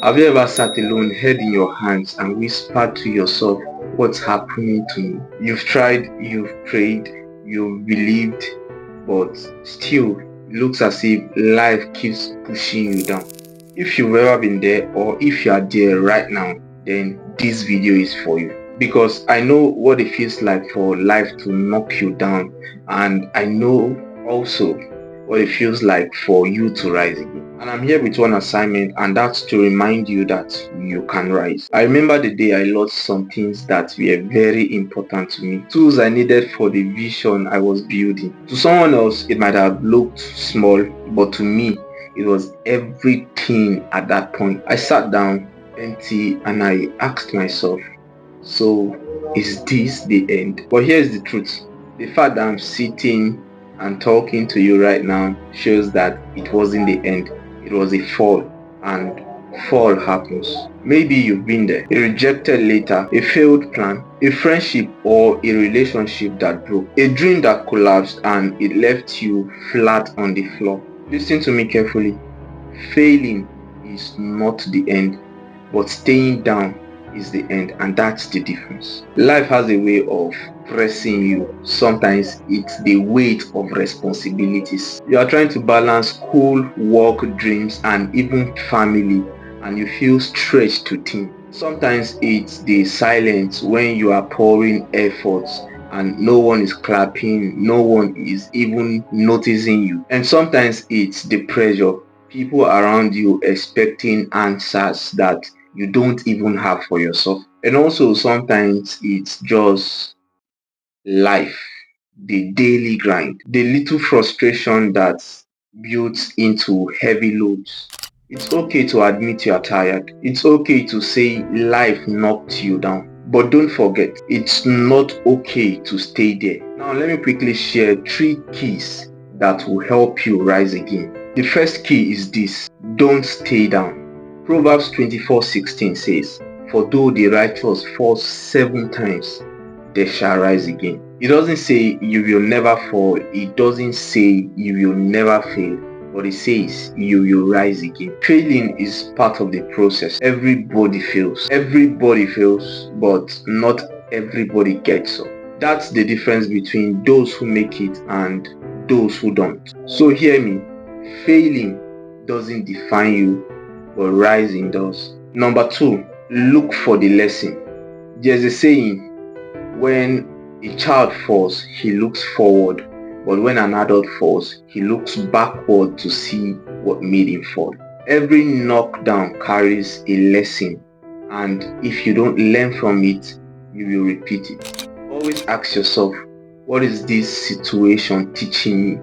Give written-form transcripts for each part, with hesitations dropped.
Have you ever sat alone, head in your hands, and whispered to yourself, what's happening to me? You've tried, you've prayed, you've believed, but still, it looks as if life keeps pushing you down. If you've ever been there, or if you are there right now, then this video is for you. Because I know what it feels like for life to knock you down, and I know also what it feels like for you to rise again. And I'm here with one assignment, and that's to remind you that you can rise. I remember the day I lost some things that were very important to me, tools I needed for the vision I was building. To someone else, it might have looked small, but to me, it was everything at that point. I sat down empty and I asked myself, so is this the end? But here's the truth. The fact that I'm sitting and talking to you right now shows that it wasn't the end. It was a fall, and fall happens. Maybe you've been there. A rejected letter, a failed plan, a friendship or a relationship that broke, a dream that collapsed and it left you flat on the floor. Listen to me carefully. Failing is not the end, but staying down is the end, and that's the difference. Life has a way of pressing you. Sometimes it's the weight of responsibilities. You are trying to balance school, work, dreams, and even family, and you feel stretched to thin. Sometimes it's the silence when you are pouring efforts and no one is clapping, no one is even noticing you. And sometimes it's the pressure, people around you expecting answers that you don't even have for yourself. And also sometimes it's just life, the daily grind, the little frustration that builds into heavy loads. It's okay to admit you are tired. It's okay to say life knocked you down. But don't forget, it's not okay to stay there. Now let me quickly share 3 keys that will help you rise again. The first key is this: don't stay down. Proverbs 24:16 says, for though the righteous fall 7 times, they shall rise again. It doesn't say you will never fall. It doesn't say you will never fail. But it says you will rise again. Failing is part of the process. Everybody fails. Everybody fails, but not everybody gets up. That's the difference between those who make it and those who don't. So hear me. Failing doesn't define you, but rising does. Number 2, look for the lesson. There's a saying, when a child falls, he looks forward, but when an adult falls, he looks backward to see what made him fall. Every knockdown carries a lesson, and if you don't learn from it, you will repeat it. Always ask yourself, what is this situation teaching me?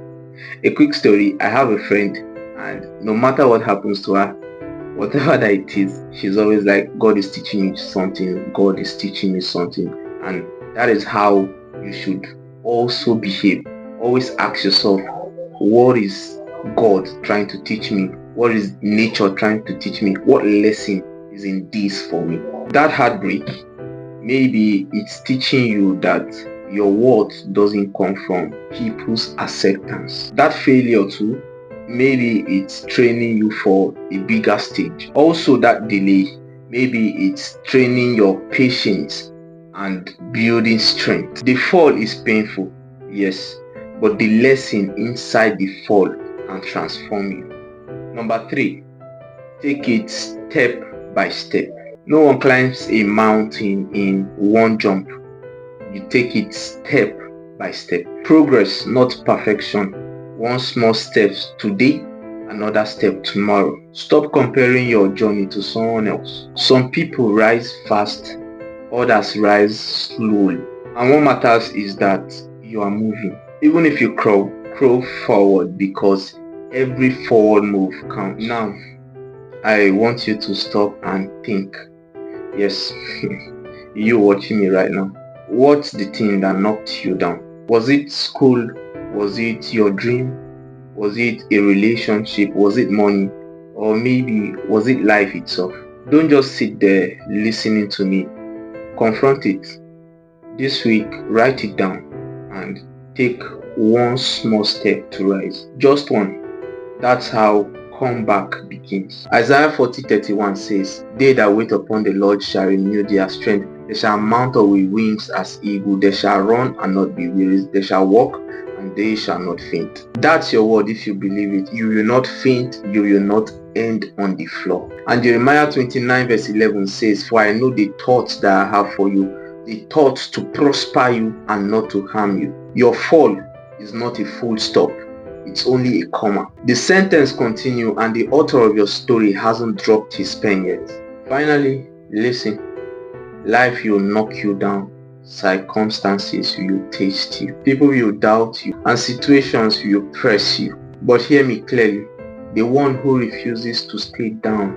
A quick story, I have a friend, and no matter what happens to her, whatever that it is, she's always like, God is teaching me something, God is teaching me something. And that is how you should also behave. Always ask yourself, what is God trying to teach me? What is nature trying to teach me? What lesson is in this for me? That heartbreak, maybe it's teaching you that your worth doesn't come from people's acceptance. That failure too, maybe it's training you for a bigger stage. Also that delay, maybe it's training your patience and building strength. The fall is painful, yes, but the lesson inside the fall can transform you. Number 3, take it step by step. No one climbs a mountain in one jump. You take it step by step. Progress, not perfection. One small step today, another step tomorrow. Stop comparing your journey to someone else. Some people rise fast, others rise slowly. And what matters is that you are moving. Even if you crawl forward, because every forward move counts. Now, I want you to stop and think. Yes, you watching me right now. What's the thing that knocked you down? Was it school? Was it your dream? Was it a relationship? Was it money? Or maybe was it life itself? Don't just sit there listening to me. Confront it. This week, write it down and take one small step to rise. Just one. That's how comeback begins. Isaiah 40:31 says, "They that wait upon the Lord shall renew their strength. They shall mount up with wings as eagle. They shall run and not be weary. They shall walk and they shall not faint." That's your word if you believe it. You will not faint. You will not end on the floor. And Jeremiah 29:11 says, "For I know the thoughts that I have for you, the thoughts to prosper you and not to harm you." Your fall is not a full stop. It's only a comma. The sentence continues, and the author of your story hasn't dropped his pen yet. Finally, listen. Life will knock you down. Circumstances will taste you. People will doubt you, and situations will press you. But hear me clearly. The one who refuses to stay down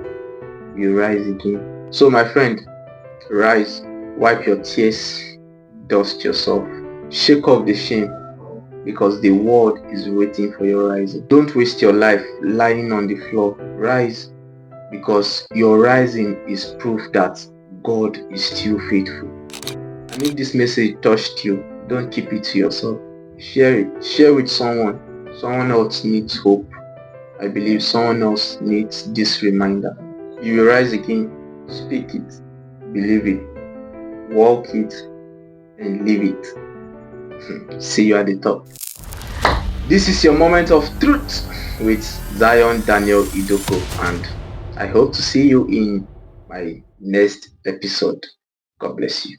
will rise again. So my friend, rise. Wipe your tears. Dust yourself. Shake off the shame, because the world is waiting for your rising. Don't waste your life lying on the floor. Rise, because your rising is proof that God is still faithful. And if this message touched you, don't keep it to yourself. Share it. Share with someone. Someone else needs hope. I believe someone else needs this reminder. You will rise again. Speak it. Believe it. Walk it and live it. See you at the top. This is your moment of truth with Zion Daniel Idoko, and I hope to see you in my next episode. God bless you.